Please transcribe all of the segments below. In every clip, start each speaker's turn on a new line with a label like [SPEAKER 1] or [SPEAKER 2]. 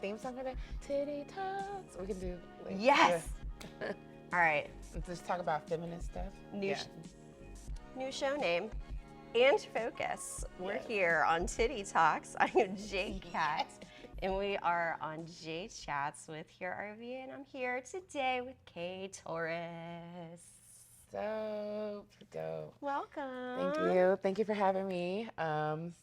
[SPEAKER 1] theme song for that? Titty Talks. We can do like
[SPEAKER 2] Yes. All right.
[SPEAKER 1] let's just talk about feminist stuff.
[SPEAKER 2] New new show name and focus. We're here on Titty Talks. I am JCat, and we are on JChats with here RVA, and I'm here today with Kaay Taurus.
[SPEAKER 1] Dope.
[SPEAKER 2] Welcome.
[SPEAKER 1] Thank you for having me.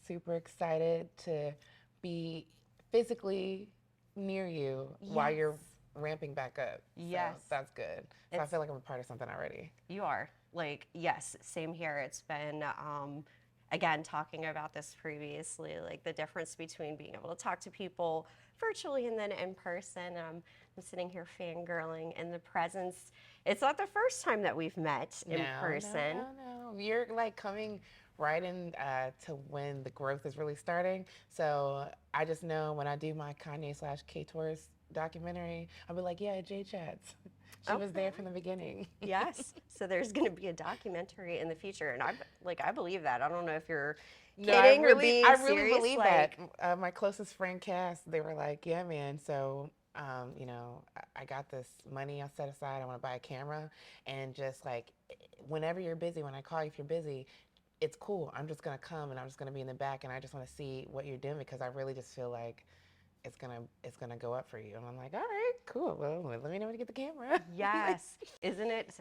[SPEAKER 1] Super excited to be physically near you while you're ramping back up.
[SPEAKER 2] Yes.
[SPEAKER 1] So that's good. So I feel like I'm a part of something already.
[SPEAKER 2] You are. Like, yes, same here. It's been, again, talking about this previously, like the difference between being able to talk to people virtually and then in person. I'm sitting here fangirling in the presence. It's not the first time that we've met in person.
[SPEAKER 1] No. You're like coming right in to when the growth is really starting. So I just know when I do my Kanye/Kaay Taurus documentary, I'll be like, yeah, JChats. She was there from the beginning.
[SPEAKER 2] Yes. So there's going to be a documentary in the future, and I believe that. I don't know if you're kidding or being serious.
[SPEAKER 1] I really believe that. My closest friend, Cass, they were like, yeah, man. So, I got this money I set aside. I want to buy a camera, and just like, whenever you're busy, when I call you if you're busy, it's cool. I'm just gonna come and I'm just gonna be in the back, and I just want to see what you're doing because I really just feel like it's gonna go up for you. And I'm like, all right, cool. Well, let me know when you get the camera.
[SPEAKER 2] Yes. Isn't it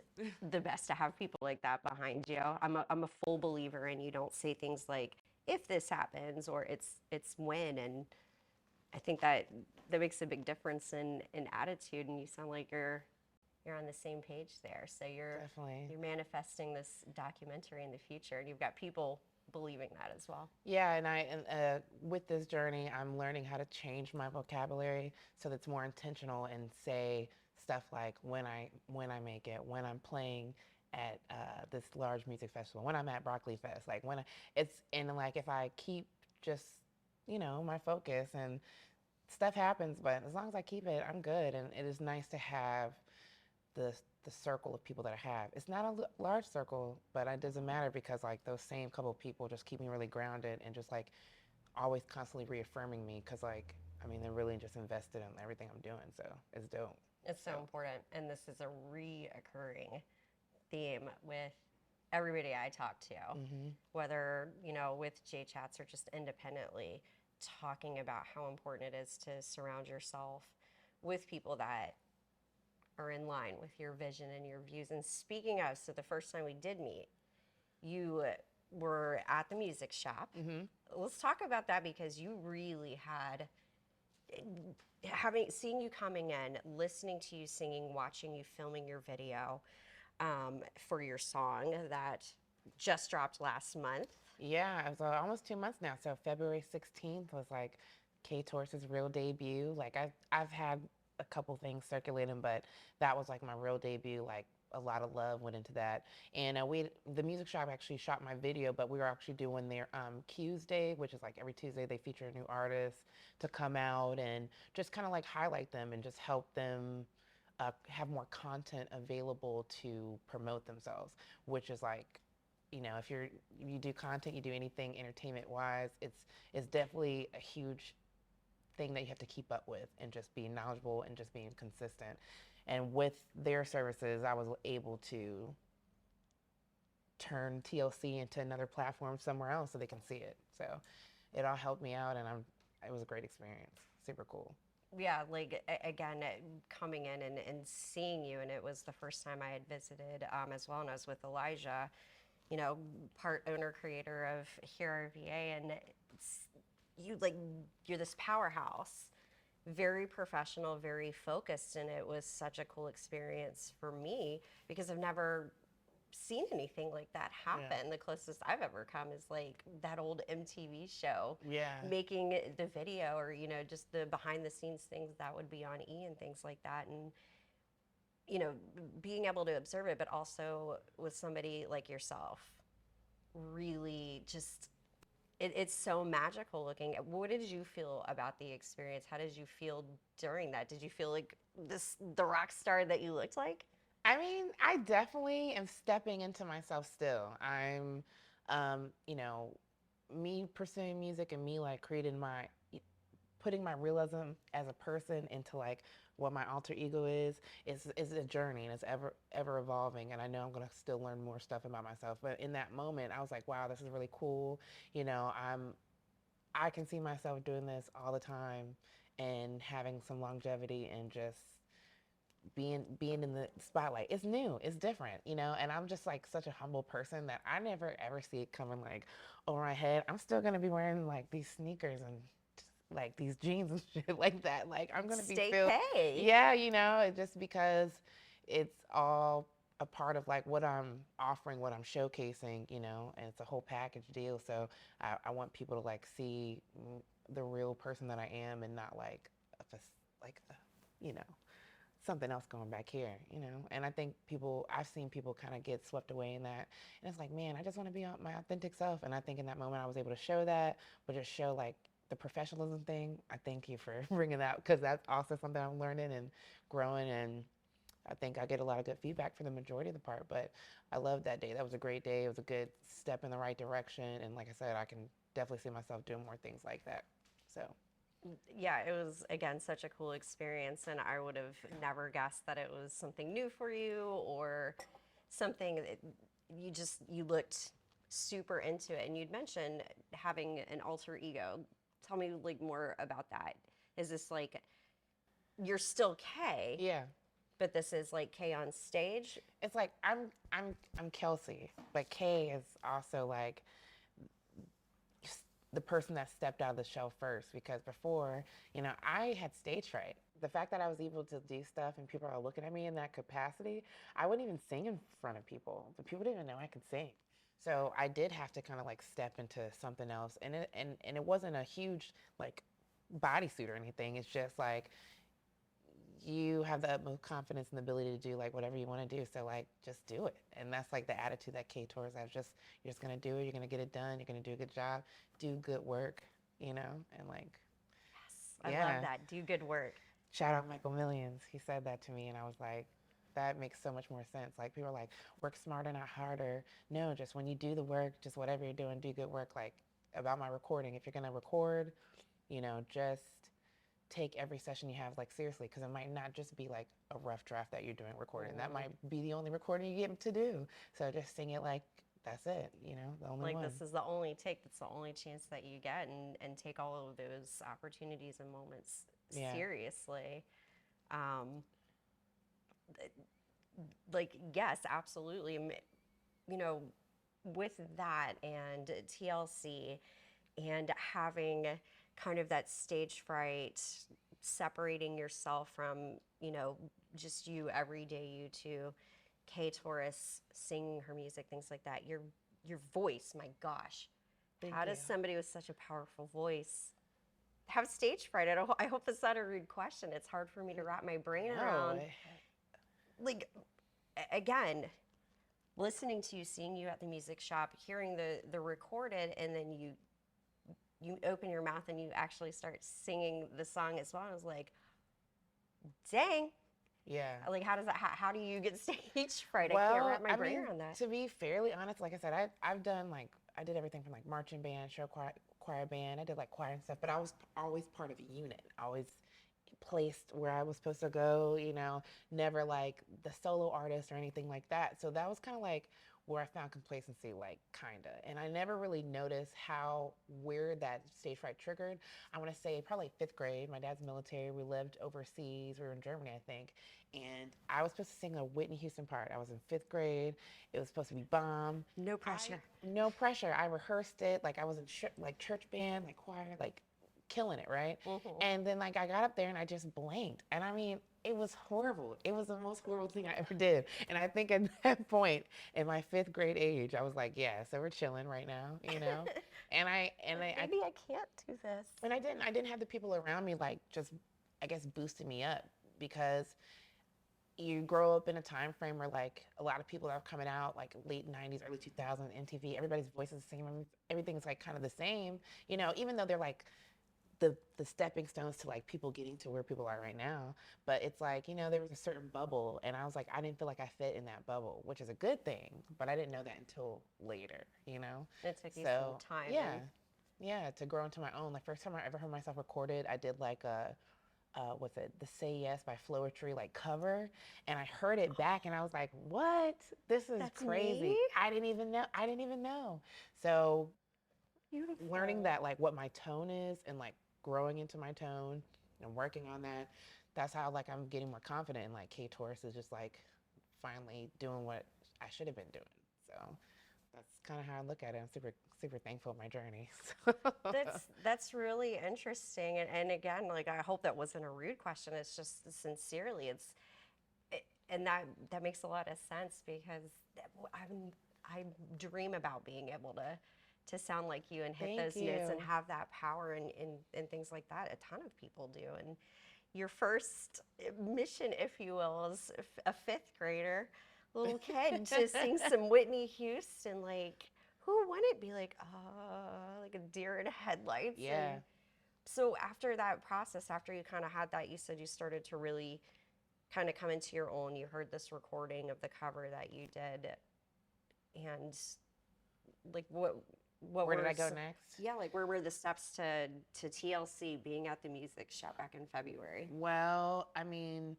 [SPEAKER 2] the best to have people like that behind you? I'm a full believer in you don't say things like if this happens or it's when, and I think that makes a big difference in attitude, and you sound like you're on the same page there. So you're manifesting this documentary in the future, and you've got people believing that as well.
[SPEAKER 1] Yeah, and with this journey, I'm learning how to change my vocabulary so that's more intentional and say stuff like when I make it, when I'm playing at this large music festival, when I'm at Broccoli Fest, like like if I keep just my focus and stuff happens, but as long as I keep it, I'm good. And it is nice to have the circle of people that I have. It's not a large circle, but it doesn't matter because like those same couple of people just keep me really grounded and just like always constantly reaffirming me because like they're really just invested in everything I'm doing. So it's dope.
[SPEAKER 2] It's so important, and this is a reoccurring theme with everybody I talk to, whether with JChats or just independently, talking about how important it is to surround yourself with people that are in line with your vision and your views. And speaking of, so the first time we did meet, you were at the music shop. Let's talk about that because you really had, seeing you coming in, listening to you singing, watching you filming your video for your song that just dropped last month.
[SPEAKER 1] Yeah, it was almost 2 months now. So February 16th was like Kaay Taurus's real debut. Like I've had a couple things circulating, but that was like my real debut. Like a lot of love went into that. And the music shop actually shot my video, but we were actually doing their Q's Day, which is like every Tuesday they feature a new artist to come out and just kind of like highlight them and just help them have more content available to promote themselves, which is like, if you do content, you do anything entertainment wise, it's definitely a huge thing that you have to keep up with and just being knowledgeable and just being consistent. And with their services, I was able to turn TLC into another platform somewhere else so they can see it. So it all helped me out, and it was a great experience. Super cool.
[SPEAKER 2] Yeah, like again, coming in and seeing you, and it was the first time I had visited as well, and I was with Elijah, part owner creator of Here RVA, and you're this powerhouse, very professional, very focused, and it was such a cool experience for me because I've never seen anything like that happen. Yeah. The closest I've ever come is like that old MTV show, making the video or just the behind the scenes things that would be on E and things like that, and being able to observe it, but also with somebody like yourself, really just, it's so magical looking. What did you feel about the experience? How did you feel during that? Did you feel like the rock star that you looked like?
[SPEAKER 1] I definitely am stepping into myself still. I'm, me pursuing music and me like creating my putting my realism as a person into like what my alter ego is a journey, and it's ever evolving, and I know I'm going to still learn more stuff about myself. But in that moment I was like, wow, this is really cool. You know, I can see myself doing this all the time and having some longevity and just being in the spotlight. It's new, it's different, you know, and I'm just like such a humble person that I never ever see it coming like over my head. I'm still gonna be wearing like these sneakers and like these jeans and shit like that. Like I'm gonna be
[SPEAKER 2] Stay
[SPEAKER 1] feel,
[SPEAKER 2] K.
[SPEAKER 1] yeah, you know, just because it's all a part of like what I'm offering, what I'm showcasing, you know, and it's a whole package deal. So I want people to like see the real person that I am and not like like you know, something else going back here, you know? And I think I've seen people kind of get swept away in that. And it's like, man, I just want to be my authentic self. And I think in that moment I was able to show that, but just show like the professionalism thing. I thank you for bringing that, because that's also something I'm learning and growing. And I think I get a lot of good feedback for the majority of the part. But I loved that day. That was a great day. It was a good step in the right direction. And like I said, I can definitely see myself doing more things like that. So.
[SPEAKER 2] Yeah, it was again such a cool experience, and I would have never guessed that it was something new for you or something that you looked super into it. And you'd mentioned having an alter ego. Tell me like more about that. Is this like you're still Kay,
[SPEAKER 1] Yeah.
[SPEAKER 2] but this is like Kay on stage?
[SPEAKER 1] It's like I'm Kelsey, but Kay is also like the person that stepped out of the show first, because before, you know, I had stage fright. The fact that I was able to do stuff and people are looking at me in that capacity, I wouldn't even sing in front of people. But people didn't even know I could sing. So I did have to kind of like step into something else. And it wasn't a huge like bodysuit or anything. It's just like you have the utmost confidence and the ability to do like whatever you want to do. So like just do it. And that's like the attitude that Kaay Taurus has. Just you're just gonna do it, you're gonna get it done, you're gonna do a good job, do good work, you know, and like
[SPEAKER 2] Yes, I love that. Do good work.
[SPEAKER 1] shout out Michael Millions. He said that to me and I was like, that makes so much more sense. Like people are like, work smarter, not harder. No, just when you do the work, just whatever you're doing, do good work. Like about my recording, if you're gonna record, you know, just take every session you have like seriously, because it might not just be like a rough draft that you're doing recording. That might be the only recording you get to do. So just sing it like that's it, you know, the only
[SPEAKER 2] Like
[SPEAKER 1] one.
[SPEAKER 2] this is the only take. That's the only chance that you get, and take all of those opportunities and moments seriously. Um, like yes, absolutely. You know, with that and TLC and having kind of that stage fright, separating yourself from, you know, just you, everyday you, to Kaay Taurus singing her music, things like that. Your voice, my gosh.
[SPEAKER 1] Thank
[SPEAKER 2] How
[SPEAKER 1] you.
[SPEAKER 2] does somebody with such a powerful voice have stage fright? I hope that's not a rude question. It's hard for me to wrap my brain around. Like, again, listening to you, seeing you at the music shop, hearing the recorded, and then you open your mouth and you actually start singing the song as well. I was like, dang.
[SPEAKER 1] Yeah.
[SPEAKER 2] Like, how does that, how do you get stage fright?
[SPEAKER 1] Well,
[SPEAKER 2] I can't wrap my brain around that.
[SPEAKER 1] To be fairly honest, like I said, I've done like, I did everything from like marching band, show choir band. I did like choir and stuff, but I was always part of a unit. Always placed where I was supposed to go, you know, never like the solo artist or anything like that. So that was kind of like where I found complacency, like kinda. And I never really noticed how weird that stage fright triggered. I want to say probably 5th grade. My dad's military. We lived overseas. We were in Germany, I think. And I was supposed to sing a Whitney Houston part. I was in 5th grade. It was supposed to be bomb.
[SPEAKER 2] No pressure.
[SPEAKER 1] No pressure. I rehearsed it. Like I was in like church band, like choir, like killing it, right? And then like I got up there and I just blanked. And I mean, it was horrible. It was the most horrible thing I ever did. And I think at that point in my 5th grade age, I was like, yeah, so we're chilling right now, you know?
[SPEAKER 2] Maybe I can't do this.
[SPEAKER 1] And I didn't have the people around me like just, I guess, boosting me up, because you grow up in a time frame where like a lot of people that are coming out like late 90s, early 2000s, MTV, everybody's voice is the same. Everything's like kind of the same, you know, even though they're like the stepping stones to like people getting to where people are right now. But it's like, you know, there was a certain bubble and I was like, I didn't feel like I fit in that bubble, which is a good thing, but I didn't know that until later, you know?
[SPEAKER 2] It took you
[SPEAKER 1] So
[SPEAKER 2] some time.
[SPEAKER 1] yeah. yeah, to grow into my own. Like first time I ever heard myself recorded, I did like a what's it, the Say Yes by Floetry like cover, and I heard it back, and I was like, what? This is
[SPEAKER 2] That's me?
[SPEAKER 1] crazy. I didn't even know. I didn't even know. So learning
[SPEAKER 2] Beautiful.
[SPEAKER 1] that like what my tone is and like growing into my tone and working on that, that's how like I'm getting more confident, and like Kay Taurus is just like finally doing what I should have been doing. So that's kind of how I look at it. I'm super thankful of my journey.
[SPEAKER 2] That's really interesting, and again, like I hope that wasn't a rude question. It's just sincerely, and that makes a lot of sense because I dream about being able to sound like you and hit
[SPEAKER 1] Thank
[SPEAKER 2] those notes and
[SPEAKER 1] you.
[SPEAKER 2] have that power and things like that. A ton of people do, and your first mission, if you will, is a fifth grader, little kid, to sing some Whitney Houston. Like, who wouldn't be like a deer in headlights? And
[SPEAKER 1] Yeah.
[SPEAKER 2] so, after that process, after you kind of had that, you said you started to really kind of come into your own. You heard this recording of the cover that you did, and like what
[SPEAKER 1] Where did
[SPEAKER 2] were
[SPEAKER 1] I go next?
[SPEAKER 2] yeah, like where were the steps to TLC being at the music shop back in February?
[SPEAKER 1] Well, I mean,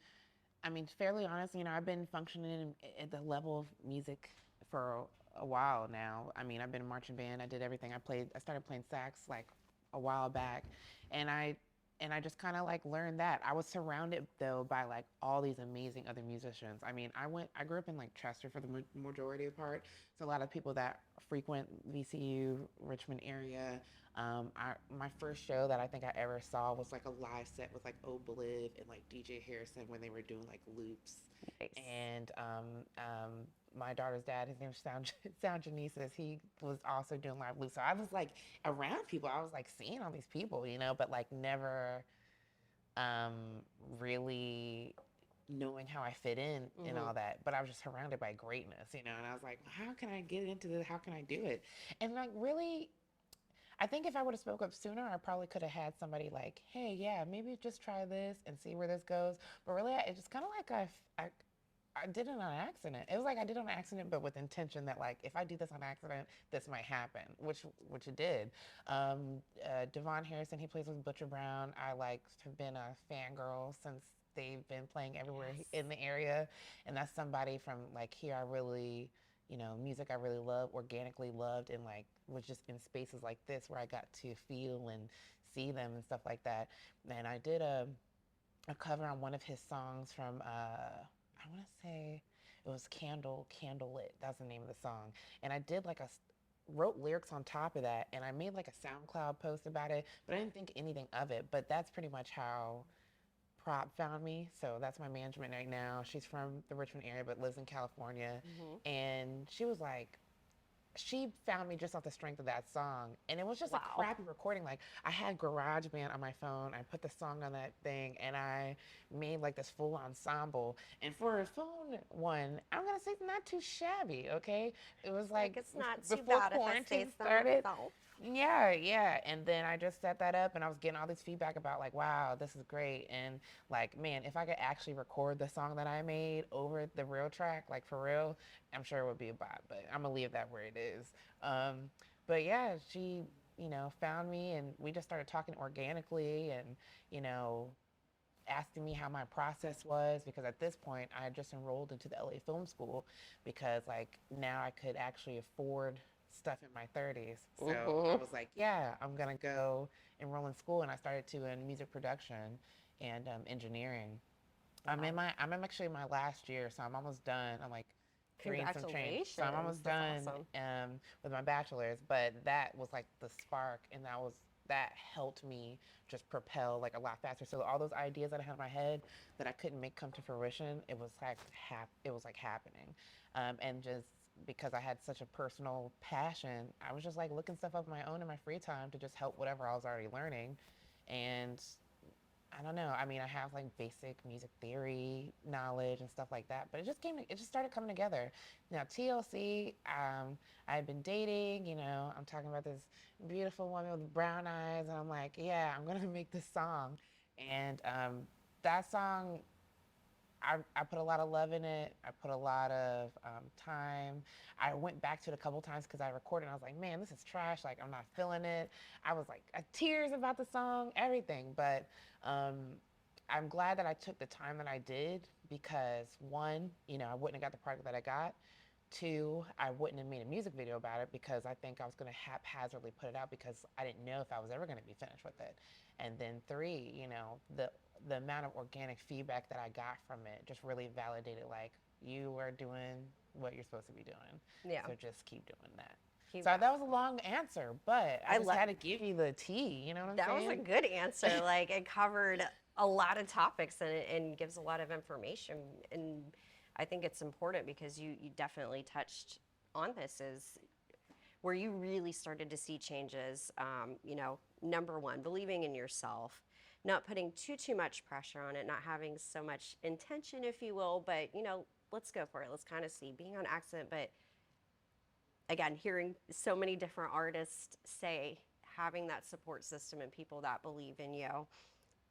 [SPEAKER 1] fairly honest, I've been functioning at the level of music for a while now. I mean, I've been in marching band. I did everything. I started playing sax like a while back, and I just kind of like learned that. I was surrounded though by like all these amazing other musicians. I mean, I grew up in like Chester for the majority of the part. So a lot of people that frequent VCU, Richmond area. My first show that I think I ever saw was like a live set with like Obliv and like DJ Harrison when they were doing like loops.
[SPEAKER 2] Nice.
[SPEAKER 1] And my daughter's dad, his name's Sound Janices, he was also doing live loops. So I was like around people. I was like seeing all these people, but like never um, really knowing how I fit in and
[SPEAKER 2] Mm-hmm.
[SPEAKER 1] all that. But I was just surrounded by greatness. And I was like, how can I get into this? How can I do it? And like really, I think if I would have spoke up sooner, I probably could have had somebody like, hey, yeah, maybe just try this and see where this goes. But really, it's just kind of like I did it on accident. It was like I did it on accident, but with intention that like if I do this on accident, this might happen, which it did. Devon Harrison, he plays with Butcher Brown. I like have been a fangirl since they've been playing everywhere
[SPEAKER 2] Yes.
[SPEAKER 1] in the area, and that's somebody from like here. I really, music I really love, organically loved, and like was just in spaces like this where I got to feel and see them and stuff like that. And I did a cover on one of his songs from I want to say it was Candlelit. That's the name of the song. And I did like wrote lyrics on top of that, and I made like a SoundCloud post about it, but I didn't think anything of it. But that's pretty much how Prop found me. So that's my management right now. She's from the Richmond area but lives in California,
[SPEAKER 2] Mm-hmm.
[SPEAKER 1] and she was like, she found me just off the strength of that song, and it was just a
[SPEAKER 2] Wow.
[SPEAKER 1] crappy recording. Like I had GarageBand on my phone, I put the song on that thing, and I made like this full ensemble. And for a phone one, I'm gonna say it's not too shabby. Okay, it was
[SPEAKER 2] Like
[SPEAKER 1] like
[SPEAKER 2] it's not too
[SPEAKER 1] before
[SPEAKER 2] bad if I say
[SPEAKER 1] quarantine
[SPEAKER 2] so
[SPEAKER 1] started.
[SPEAKER 2] myself.
[SPEAKER 1] Yeah. And then I just set that up, and I was getting all this feedback about like, wow, this is great. And like, man, if I could actually record the song that I made over the real track, like for real, I'm sure it would be a bop. But I'm gonna leave that where it is. Um, but yeah, she, found me, and we just started talking organically, and you know, asking me how my process was, because at this point I had just enrolled into the LA Film School because like now I could actually afford stuff in my 30s. So I
[SPEAKER 2] Mm-hmm.
[SPEAKER 1] was like, yeah, I'm gonna go enroll in school, and I started to in music production and engineering.
[SPEAKER 2] Wow.
[SPEAKER 1] I'm actually in my last year, so I'm almost done. I'm like three and some change, so I'm
[SPEAKER 2] Congratulations.
[SPEAKER 1] almost
[SPEAKER 2] That's
[SPEAKER 1] done
[SPEAKER 2] awesome.
[SPEAKER 1] with my bachelor's. But that was like the spark, and that helped me just propel like a lot faster. So all those ideas that I had in my head that I couldn't make come to fruition, it was like happening, and just because I had such a personal passion, I was just like looking stuff up on my own in my free time to just help whatever I was already learning, and I don't know. I mean, I have like basic music theory knowledge and stuff like that, but it just started coming together. Now, TLC, I had been dating, I'm talking about this beautiful woman with brown eyes, and I'm like, yeah, I'm gonna make this song. And that song I put a lot of love in it. I put a lot of time. I went back to it a couple times because I recorded and I was like, man, this is trash. Like, I'm not feeling it. I was like, tears about the song, everything. But um, I'm glad that I took the time that I did because one, I wouldn't have got the product that I got. Two, I wouldn't have made a music video about it because I think I was going to haphazardly put it out because I didn't know if I was ever going to be finished with it. And then three, the amount of organic feedback that I got from it just really validated like you are doing what you're supposed to be doing.
[SPEAKER 2] Yeah.
[SPEAKER 1] So just keep doing that.
[SPEAKER 2] Keep
[SPEAKER 1] So that was a long answer, but I just had to give you the tea. You know what I'm saying?
[SPEAKER 2] That was a good answer. Like it covered a lot of topics and gives a lot of information. And I think it's important because you definitely touched on this is where you really started to see changes. Number one, believing in yourself, not putting too much pressure on it, not having so much intention, if you will, but let's go for it. Let's kind of see being on accident. But again, hearing so many different artists say having that support system and people that believe in you.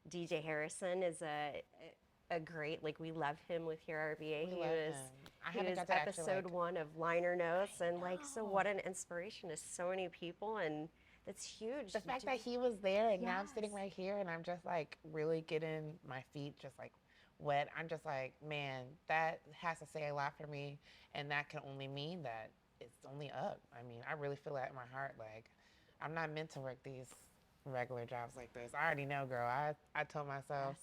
[SPEAKER 2] DJ Harrison is a great, like we love him with Here RVA.
[SPEAKER 1] He was
[SPEAKER 2] episode 1 of Liner Notes, and so what an inspiration to so many people, and that's huge.
[SPEAKER 1] The fact that he was there and now I'm sitting right here and I'm just like really getting my feet just like wet. I'm just like, man, that has to say a lot for me, and that can only mean that it's only up. I mean, I really feel that in my heart. Like, I'm not meant to work these regular jobs like this. I already know, girl. I told myself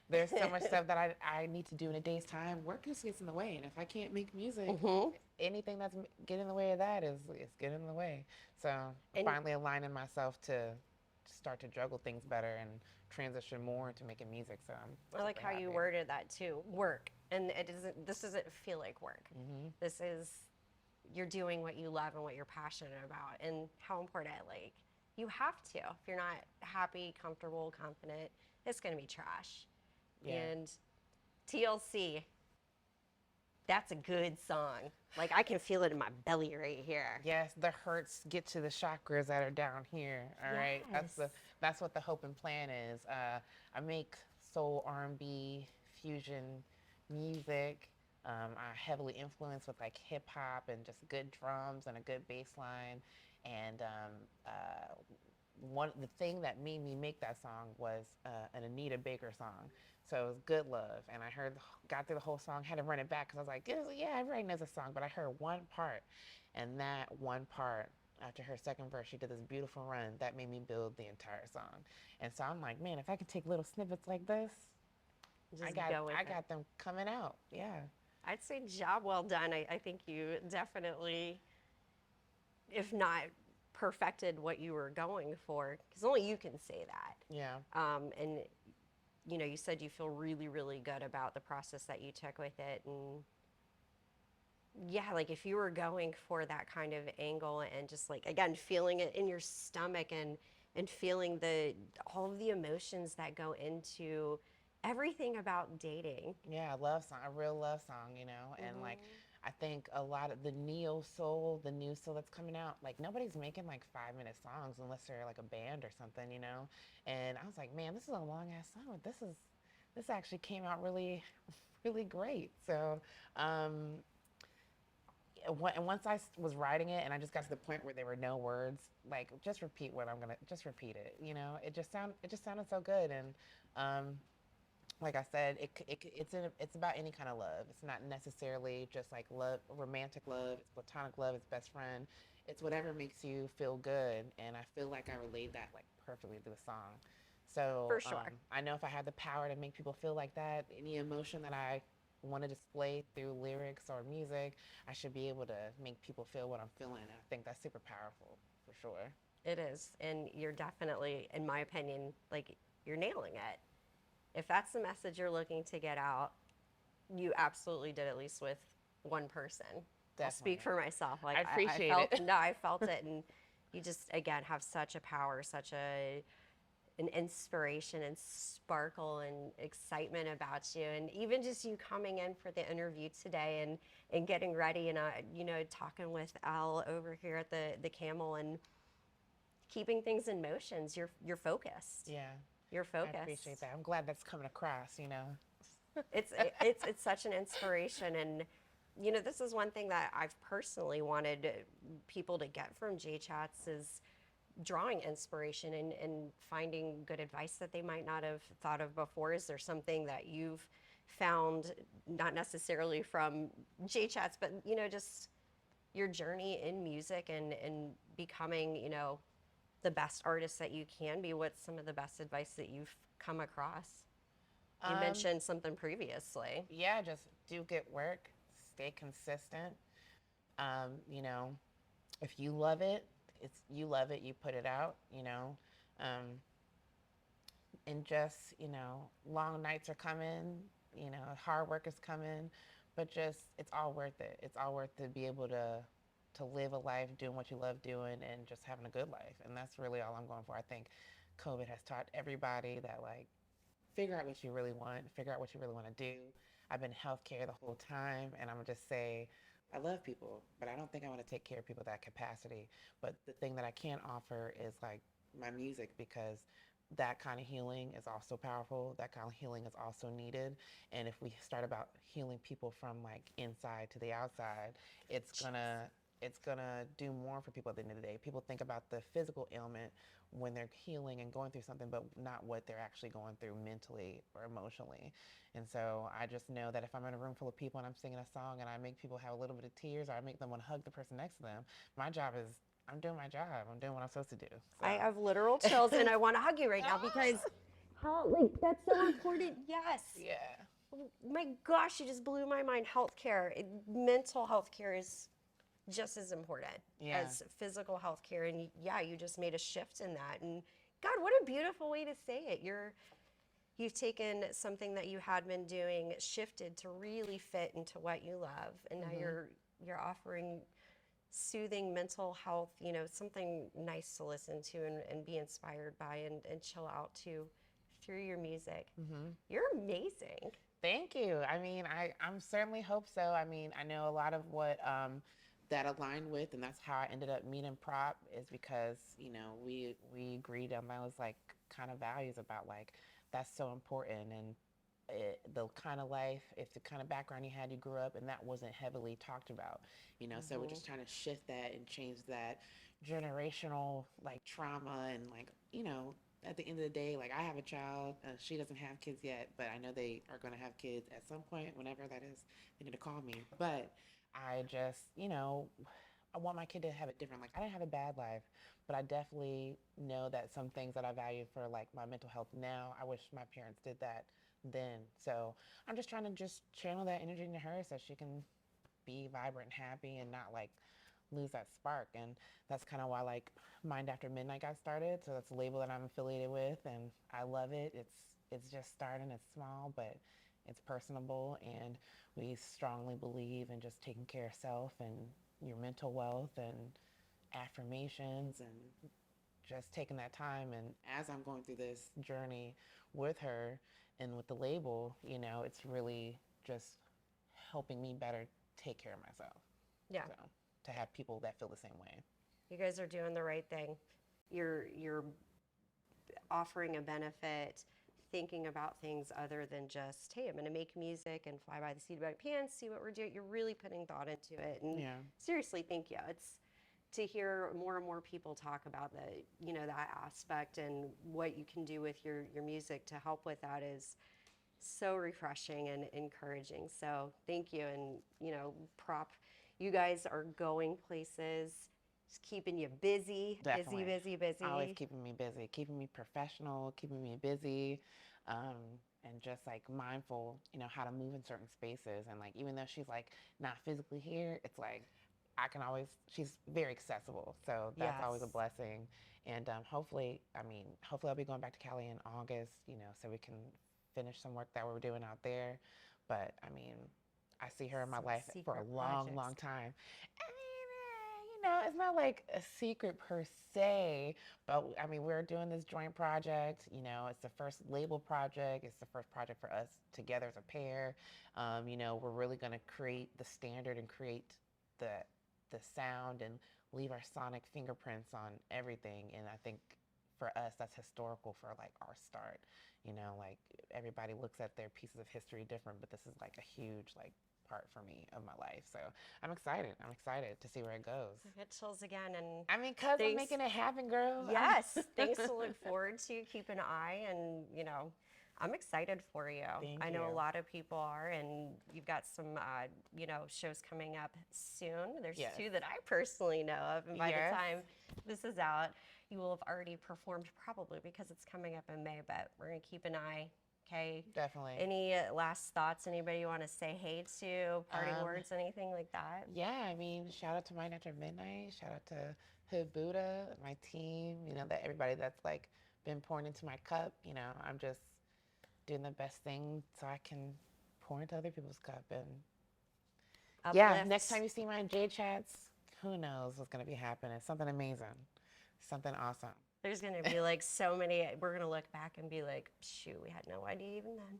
[SPEAKER 1] there's so much stuff that I need to do in a day's time. Work just gets in the way, and if I can't make music, anything that's getting in the way of that is getting in the way. So I'm finally aligning myself to start to juggle things better and transition more into making music. So
[SPEAKER 2] I like how you worded that too. Work, and this doesn't feel like work. This is you're doing what you love and what you're passionate about, and how important. Like you have to. If you're not happy, comfortable, confident, it's going to be trash. Yeah. And TLC, that's a good song. Like I can feel it in my belly right here.
[SPEAKER 1] Yes, the hurts get to the chakras that are down here. All right, that's what the hope and plan is. I make soul, R&B, fusion music. I heavily influenced with like hip hop and just good drums and a good bass line. And the thing that made me make that song was an Anita Baker song. So it was Good Love, and I got through the whole song, had to run it back because I was like, yeah, everybody knows the song, but I heard one part, and that one part, after her second verse, she did this beautiful run that made me build the entire song. And so I'm like, man, if I could take little snippets like this, I got them coming out. Yeah.
[SPEAKER 2] I'd say job well done. I think you definitely, if not perfected what you were going for, because only you can say that.
[SPEAKER 1] Yeah.
[SPEAKER 2] And you said you feel really, really good about the process that you took with it. And yeah, like if you were going for that kind of angle and just like, again, feeling it in your stomach and feeling all of the emotions that go into everything about dating.
[SPEAKER 1] Yeah, a real love song, and like, I think a lot of the neo soul, the new soul that's coming out, like nobody's making like 5-minute songs unless they're like a band or something, And I was like, man, this is a long ass song. This actually came out really, really great. So, and once I was writing it and I just got to the point where there were no words, like just repeat it. It just sounded so good. And like I said, it's about any kind of love. It's not necessarily just like love, romantic love. It's platonic love. It's best friend. It's whatever makes you feel good. And I feel like I relayed that like perfectly through the song. So
[SPEAKER 2] for sure,
[SPEAKER 1] I know if I had the power to make people feel like that, any emotion that I want to display through lyrics or music, I should be able to make people feel what I'm feeling. And I think that's super powerful for sure.
[SPEAKER 2] It is, and you're definitely, in my opinion, like you're nailing it. If that's the message you're looking to get out, you absolutely did, at least with one person. Definitely. I'll speak for myself. Like
[SPEAKER 1] I appreciate it.
[SPEAKER 2] No, I felt it, and you just again have such a power, such an inspiration and sparkle and excitement about you. And even just you coming in for the interview today and getting ready and talking with Al over here at the Camel and keeping things in motions. You're focused.
[SPEAKER 1] Yeah.
[SPEAKER 2] You're focused.
[SPEAKER 1] I appreciate that. I'm glad that's coming across,
[SPEAKER 2] It's such an inspiration, and this is one thing that I've personally wanted people to get from JChats is drawing inspiration and finding good advice that they might not have thought of before. Is there something that you've found, not necessarily from JChats, but just your journey in music and becoming, the best artist that you can be? What's some of the best advice that you've come across? You
[SPEAKER 1] Um,
[SPEAKER 2] mentioned something previously.
[SPEAKER 1] yeah, just do good work, stay consistent. You know, if you love it, it's you love it, you put it out, Um, and just, long nights are coming, hard work is coming, but just it's all worth it. It's all worth to be able to live a life doing what you love doing and just having a good life. And that's really all I'm going for. I think COVID has taught everybody that like figure out what you really want, figure out what you really want to do. I've been healthcare the whole time, and I'm gonna just say, I love people, but I don't think I want to take care of people at that capacity. But the thing that I can offer is like my music because that kind of healing is also powerful. That kind of healing is also needed. And if we start about healing people from like inside to the outside, it's gonna it's gonna do more for people at the end of the day. People think about the physical ailment when they're healing and going through something, but not what they're actually going through mentally or emotionally. And so I just know that if I'm in a room full of people and I'm singing a song and I make people have a little bit of tears or I make them want to hug the person next to them, my job is I'm doing my job. I'm doing what I'm supposed to do.
[SPEAKER 2] I have literal chills and I want to hug you right now because how, like, that's so important. Yes.
[SPEAKER 1] Yeah.
[SPEAKER 2] My gosh, you just blew my mind. Healthcare, mental health care is just as important
[SPEAKER 1] Yeah.
[SPEAKER 2] as physical health care. And yeah, you just made a shift in that. And God, what a beautiful way to say it. You've taken something that you had been doing, shifted to really fit into what you love, and now you're offering soothing mental health, something nice to listen to and be inspired by and chill out to through your music. You're amazing.
[SPEAKER 1] Thank you. I mean, I'm certainly hope so. I mean, I know a lot of what that aligned with, and that's how I ended up meeting Prop is because we agreed on those like kind of values about like that's so important and the kind of life, if the kind of background you had, you grew up, and that wasn't heavily talked about, So we're just trying to shift that and change that generational like trauma and like at the end of the day, like I have a child. She doesn't have kids yet, but I know they are going to have kids at some point, whenever that is. They need to call me. But I just, I want my kid to have it different. Like I didn't have a bad life, but I definitely know that some things that I value for like my mental health now, I wish my parents did that then. So I'm just trying to just channel that energy into her so she can be vibrant and happy and not like lose that spark. And that's kind of why like Mind After Midnight got started. So that's a label that I'm affiliated with and I love it. It's just starting, it's small, but it's personable and we strongly believe in just taking care of self and your mental wealth and affirmations and just taking that time. And as I'm going through this journey with her and with the label, it's really just helping me better take care of myself.
[SPEAKER 2] Yeah.
[SPEAKER 1] So to have people that feel the same way.
[SPEAKER 2] You guys are doing the right thing. You're offering a benefit, thinking about things other than just, hey, I'm going to make music and fly by the seat of my pants, see what we're doing. You're really putting thought into it. And seriously, thank you. It's to hear more and more people talk about that aspect and what you can do with your music to help with that is so refreshing and encouraging. So thank you. And, Prop, you guys are going places, just keeping you busy,
[SPEAKER 1] Definitely.
[SPEAKER 2] busy.
[SPEAKER 1] Always keeping me busy, keeping me professional, keeping me busy, and just like mindful, how to move in certain spaces. And like, even though she's like not physically here, it's like she's very accessible. So that's always a blessing. And hopefully I'll be going back to Cali in August, so we can finish some work that we're doing out there. But I see her in my life for a long time. It's not like a secret per se, but we're doing this joint project. It's the first label project. It's the first project for us together as a pair. We're really going to create the standard and create the sound and leave our sonic fingerprints on everything. And I think for us, that's historical for like our start. you know, like everybody looks at their pieces of history different, but this is like a huge like part for me of my life. So I'm excited. I'm excited to see where it goes.
[SPEAKER 2] I get chills again, and
[SPEAKER 1] I mean, cause I'm making it happen, girl.
[SPEAKER 2] Yes, things to look forward to. Keep an eye, and I'm excited for you. I know a lot of people are, and you've got some shows coming up soon. There's two that I personally know of, and by the time this is out, you will have already performed probably because it's coming up in May. But we're gonna keep an eye. Okay.
[SPEAKER 1] Definitely.
[SPEAKER 2] Any last thoughts? Anybody you want to say hey to? Parting words? Anything like that?
[SPEAKER 1] Yeah, I mean, shout out to Mine After Midnight. Shout out to Hood Buddha, my team. You know, that everybody that's like been pouring into my cup. You know, I'm just doing the best thing so I can pour into other people's cup. And yeah, next time you see my JChats, who knows what's gonna be happening? Something amazing, something awesome.
[SPEAKER 2] There's going to be like so many, we're going to look back and be like, shoot, we had no idea even then.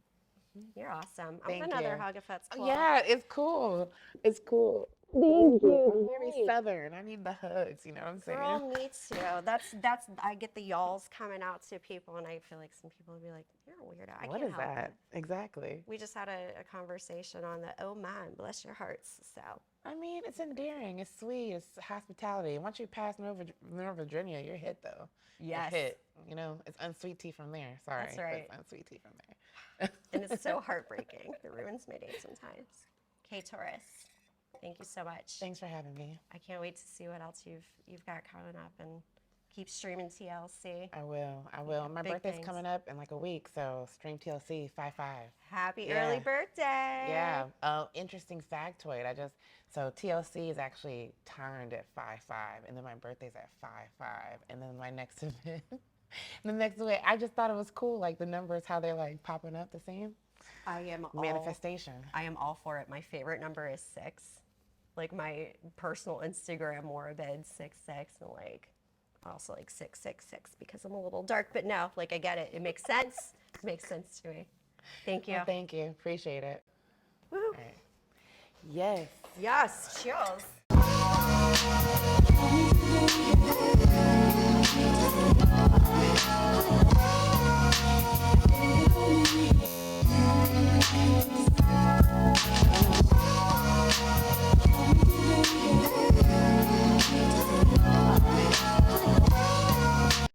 [SPEAKER 2] You're awesome.
[SPEAKER 1] Thank
[SPEAKER 2] I'm another
[SPEAKER 1] you.
[SPEAKER 2] hug if that's cool.
[SPEAKER 1] Yeah, it's cool. It's cool. Thank you. I'm very Southern. I need the hugs, you know what I'm saying?
[SPEAKER 2] Girl, me too. That's I get the y'alls coming out to people, and I feel like some people will be like, you're a weirdo. I
[SPEAKER 1] what
[SPEAKER 2] can't
[SPEAKER 1] is
[SPEAKER 2] help
[SPEAKER 1] that?
[SPEAKER 2] it.
[SPEAKER 1] Exactly.
[SPEAKER 2] We just had a conversation on the, oh man, bless your hearts. So
[SPEAKER 1] I mean, it's endearing. It's sweet. It's hospitality. Once you pass Northern Virginia, you're hit though.
[SPEAKER 2] Yes.
[SPEAKER 1] You're hit. You know, it's unsweet tea from there. Sorry.
[SPEAKER 2] That's right.
[SPEAKER 1] It's unsweet tea from there.
[SPEAKER 2] And it's so heartbreaking. It ruins my day sometimes. Kaay Taurus, thank you so much.
[SPEAKER 1] Thanks for having me.
[SPEAKER 2] I can't wait to see what else you've got coming up, and keep streaming TLC.
[SPEAKER 1] I will. Yeah, my birthday's coming up in like a week, so stream TLC 5/5.
[SPEAKER 2] Happy early birthday.
[SPEAKER 1] Yeah. Interesting factoid. So TLC is actually timed at 5/5, and then my birthday's at 5/5, and then my next event, the next way. I just thought it was cool, like the numbers, how they're like popping up the same. Manifestation.
[SPEAKER 2] I am all for it. My favorite number is 6. Like my personal Instagram morbid 66, and like also like 666 because I'm a little dark. But no, like I get it. It makes sense. It makes sense to me. Thank you.
[SPEAKER 1] Well, thank you. Appreciate it.
[SPEAKER 2] Woo.
[SPEAKER 1] All right. Yes.
[SPEAKER 2] Yes. Cheers.